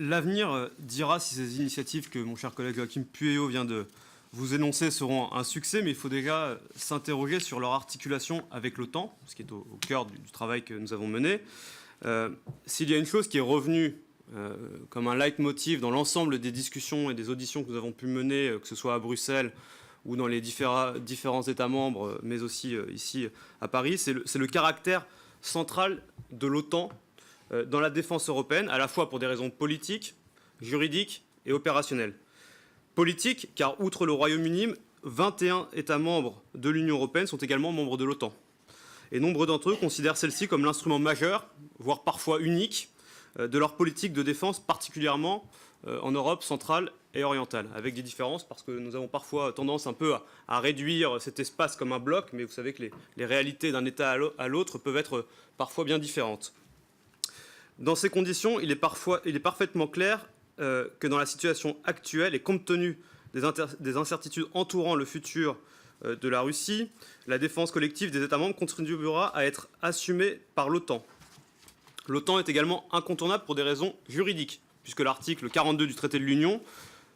L'avenir dira si ces initiatives que mon cher collègue Joachim Pueyo vient de vous énoncer seront un succès, mais il faut déjà s'interroger sur leur articulation avec l'OTAN, ce qui est au cœur du travail que nous avons mené. S'il y a une chose qui est revenue comme un leitmotiv dans l'ensemble des discussions et des auditions que nous avons pu mener, que ce soit à Bruxelles ou dans les différents États membres, mais aussi ici à Paris, c'est le caractère central de l'OTAN dans la défense européenne, à la fois pour des raisons politiques, juridiques et opérationnelles. Politique, car outre le Royaume-Uni, 21 États membres de l'Union européenne sont également membres de l'OTAN. Et nombre d'entre eux considèrent celle-ci comme l'instrument majeur, voire parfois unique, de leur politique de défense, particulièrement en Europe centrale et orientale, avec des différences, parce que nous avons parfois tendance un peu à réduire cet espace comme un bloc, mais vous savez que les réalités d'un État à l'autre peuvent être parfois bien différentes. Dans ces conditions, il est parfaitement clair que dans la situation actuelle, et compte tenu des incertitudes entourant le futur de la Russie, la défense collective des États membres contribuera à être assumée par l'OTAN. L'OTAN est également incontournable pour des raisons juridiques, puisque l'article 42 du traité de l'Union,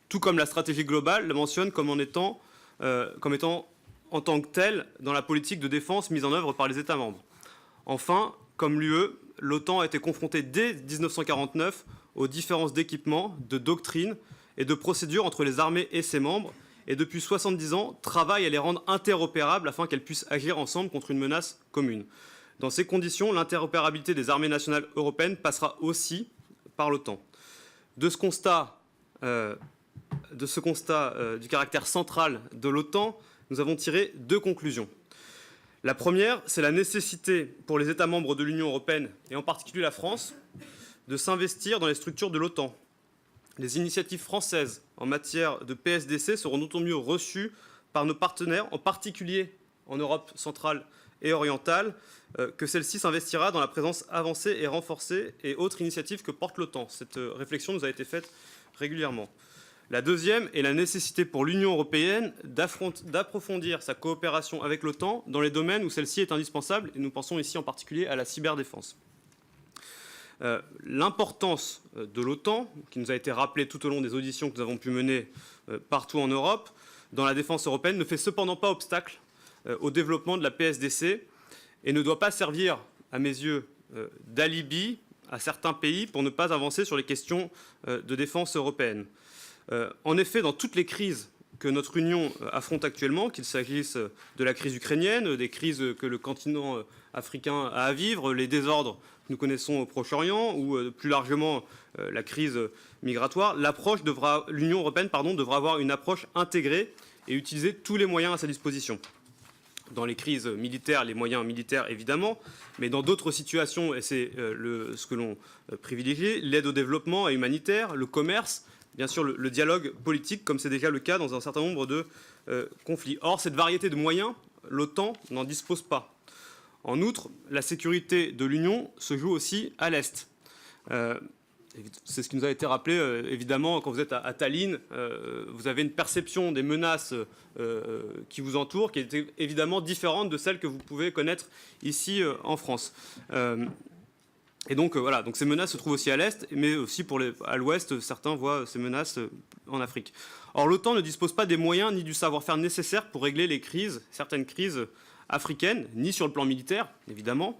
tout comme la stratégie globale, le mentionne comme étant en tant que tel dans la politique de défense mise en œuvre par les États membres. Enfin, comme l'UE, l'OTAN a été confrontée dès 1949 aux différences d'équipement, de doctrine et de procédures entre les armées et ses membres, et depuis 70 ans, travaille à les rendre interopérables afin qu'elles puissent agir ensemble contre une menace commune. Dans ces conditions, l'interopérabilité des armées nationales européennes passera aussi par l'OTAN. De ce constat du caractère central de l'OTAN, nous avons tiré deux conclusions. La première, c'est la nécessité pour les États membres de l'Union européenne, et en particulier la France, de s'investir dans les structures de l'OTAN. Les initiatives françaises en matière de PSDC seront d'autant mieux reçues par nos partenaires, en particulier en Europe centrale et orientale, que celle-ci s'investira dans la présence avancée et renforcée et autres initiatives que porte l'OTAN. Cette réflexion nous a été faite régulièrement. La deuxième est la nécessité pour l'Union européenne d'approfondir sa coopération avec l'OTAN dans les domaines où celle-ci est indispensable, et nous pensons ici en particulier à la cyberdéfense. L'importance de l'OTAN, qui nous a été rappelée tout au long des auditions que nous avons pu mener partout en Europe, dans la défense européenne, ne fait cependant pas obstacle au développement de la PSDC et ne doit pas servir, à mes yeux, d'alibi à certains pays pour ne pas avancer sur les questions de défense européenne. En effet, dans toutes les crises que notre Union affronte actuellement, qu'il s'agisse de la crise ukrainienne, des crises que le continent africain a à vivre, les désordres que nous connaissons au Proche-Orient ou plus largement la crise migratoire, l'Union européenne devra avoir une approche intégrée et utiliser tous les moyens à sa disposition. Dans les crises militaires, les moyens militaires évidemment, mais dans d'autres situations, et c'est ce que l'on privilégie, l'aide au développement et humanitaire, le commerce, bien sûr le dialogue politique, comme c'est déjà le cas dans un certain nombre de conflits. Or, cette variété de moyens, l'OTAN n'en dispose pas. En outre, la sécurité de l'Union se joue aussi à l'Est. C'est ce qui nous a été rappelé, évidemment, quand vous êtes à Tallinn, vous avez une perception des menaces qui vous entourent qui est évidemment différente de celle que vous pouvez connaître ici en France. Et donc, voilà, donc ces menaces se trouvent aussi à l'Est, mais aussi à l'Ouest, certains voient ces menaces en Afrique. Or, l'OTAN ne dispose pas des moyens ni du savoir-faire nécessaire pour régler les crises, certaines crises africaines, ni sur le plan militaire, évidemment,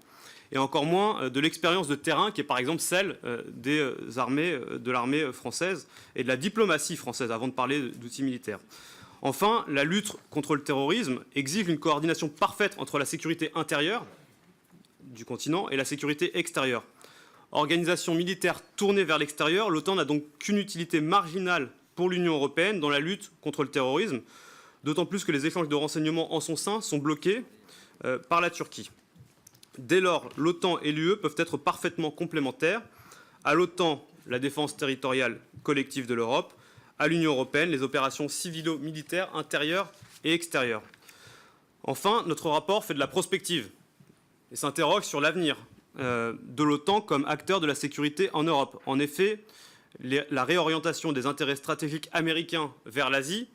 et encore moins de l'expérience de terrain qui est par exemple celle des armées, de l'armée française et de la diplomatie française, avant de parler d'outils militaires. Enfin, la lutte contre le terrorisme exige une coordination parfaite entre la sécurité intérieure du continent et la sécurité extérieure. Organisation militaire tournée vers l'extérieur, l'OTAN n'a donc qu'une utilité marginale pour l'Union européenne dans la lutte contre le terrorisme, d'autant plus que les échanges de renseignements en son sein sont bloqués par la Turquie. Dès lors, l'OTAN et l'UE peuvent être parfaitement complémentaires. À l'OTAN, la défense territoriale collective de l'Europe. À l'Union européenne, les opérations civilo-militaires intérieures et extérieures. Enfin, notre rapport fait de la prospective et s'interroge sur l'avenir de l'OTAN comme acteur de la sécurité en Europe. En effet, la réorientation des intérêts stratégiques américains vers l'Asie,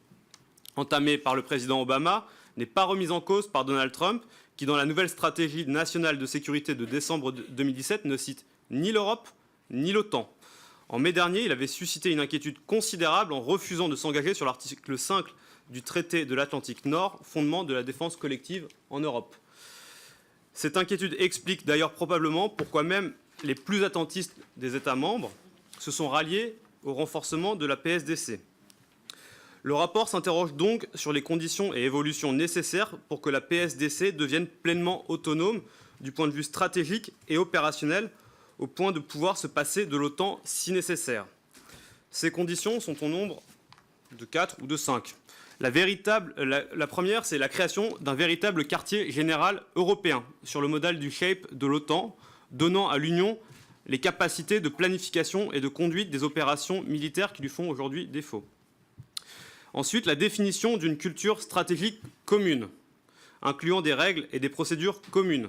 entamée par le président Obama, n'est pas remise en cause par Donald Trump, qui, dans la nouvelle stratégie nationale de sécurité de décembre 2017, ne cite ni l'Europe ni l'OTAN. En mai dernier, il avait suscité une inquiétude considérable en refusant de s'engager sur l'article 5 du traité de l'Atlantique Nord, fondement de la défense collective en Europe. Cette inquiétude explique d'ailleurs probablement pourquoi même les plus attentistes des États membres se sont ralliés au renforcement de la PSDC. Le rapport s'interroge donc sur les conditions et évolutions nécessaires pour que la PSDC devienne pleinement autonome du point de vue stratégique et opérationnel, au point de pouvoir se passer de l'OTAN si nécessaire. Ces conditions sont au nombre de 4 ou de 5. La première, c'est la création d'un véritable quartier général européen, sur le modèle du SHAPE de l'OTAN, donnant à l'Union les capacités de planification et de conduite des opérations militaires qui lui font aujourd'hui défaut. Ensuite, la définition d'une culture stratégique commune, incluant des règles et des procédures communes,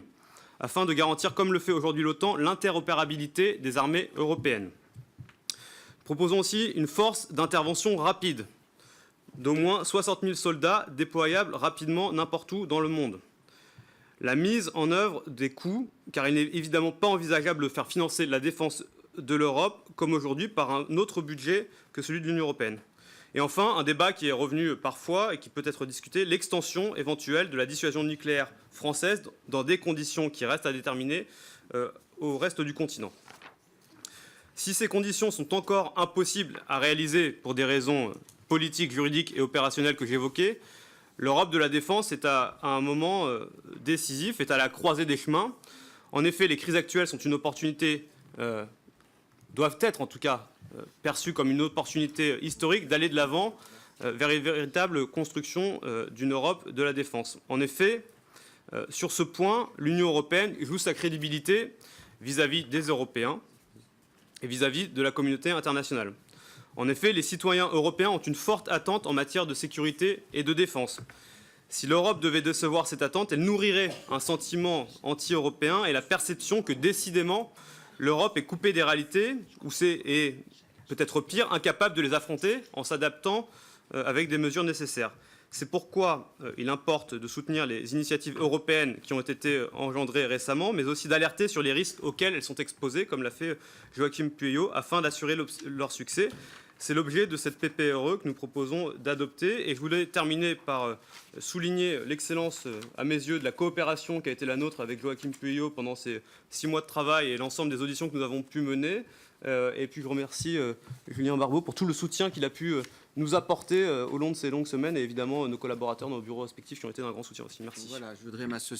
afin de garantir, comme le fait aujourd'hui l'OTAN, l'interopérabilité des armées européennes. Proposons aussi une force d'intervention rapide, d'au moins 60 000 soldats déployables rapidement n'importe où dans le monde. La mise en œuvre des coûts, car il n'est évidemment pas envisageable de faire financer la défense de l'Europe, comme aujourd'hui, par un autre budget que celui de l'Union européenne. Et enfin, un débat qui est revenu parfois et qui peut être discuté, l'extension éventuelle de la dissuasion nucléaire française dans des conditions qui restent à déterminer au reste du continent. Si ces conditions sont encore impossibles à réaliser pour des raisons politiques, juridiques et opérationnelles que j'évoquais, l'Europe de la défense est à un moment décisif, est à la croisée des chemins. En effet, les crises actuelles sont une opportunité, doivent être en tout cas perçues comme une opportunité historique d'aller de l'avant vers une véritable construction d'une Europe de la défense. En effet, sur ce point, l'Union européenne joue sa crédibilité vis-à-vis des Européens et vis-à-vis de la communauté internationale. En effet, les citoyens européens ont une forte attente en matière de sécurité et de défense. Si l'Europe devait décevoir cette attente, elle nourrirait un sentiment anti-européen et la perception que, décidément, l'Europe est coupée des réalités, et peut-être pire, incapable de les affronter en s'adaptant avec des mesures nécessaires. C'est pourquoi il importe de soutenir les initiatives européennes qui ont été engendrées récemment, mais aussi d'alerter sur les risques auxquels elles sont exposées, comme l'a fait Joachim Pueyo, afin d'assurer leur succès. C'est l'objet de cette PPRE que nous proposons d'adopter. Et je voulais terminer par souligner l'excellence, à mes yeux, de la coopération qui a été la nôtre avec Joachim Pueyo pendant ces 6 mois de travail et l'ensemble des auditions que nous avons pu mener. Et puis je remercie Julien Barbeau pour tout le soutien qu'il a pu nous apporter au long de ces longues semaines, et évidemment nos collaborateurs, nos bureaux respectifs qui ont été d'un grand soutien aussi. Merci. Voilà, je voudrais m'associer